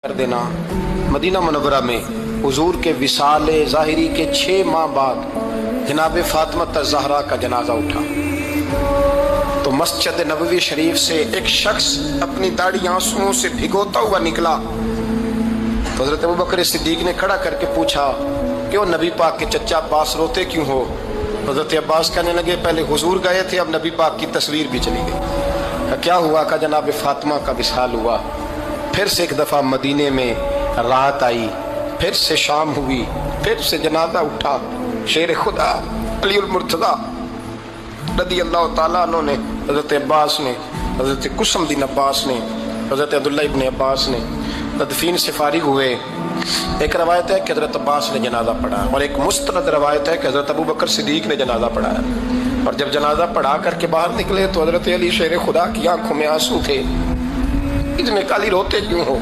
کر دینا مدینہ منورہ میں حضور کے وصال ظاہری کے 6 ماہ بعد جناب فاطمہ الزہرا کا جنازہ اٹھا تو مسجد نبوی شریف سے ایک شخص اپنی داڑھی آنسوؤں سے بھگوتا ہوا نکلا تو حضرت ابوبکر صدیق نے کھڑا کر کے پوچھا کہ وہ نبی پاک کے چچا عباس روتے کیوں ہو؟ حضرت عباس کہنے لگے پہلے حضور گئے تھے، اب نبی پاک کی تصویر بھی چلی گئی۔ کیا ہوا؟ کہ جناب فاطمہ کا وصال ہوا، پھر سے ایک دفعہ مدینے میں رات آئی، پھر سے شام ہوئی، پھر سے جنازہ اٹھا۔ شیر خدا علی المرتضیٰ رضی اللہ تعالیٰ عنہ نے، حضرت عباس نے، حضرت قسم بن عباس نے، حضرت عبداللہ ابن عباس نے تدفین سے فارغ ہوئے۔ ایک روایت ہے کہ حضرت عباس نے جنازہ پڑھا اور ایک مستند روایت ہے کہ حضرت ابوبکر صدیق نے جنازہ پڑھایا، اور جب جنازہ پڑھا کر کے باہر نکلے تو حضرت علی شیر خدا کی آنکھوں میں آنسو تھے۔ اتنے کالی روتے کیوں ہو؟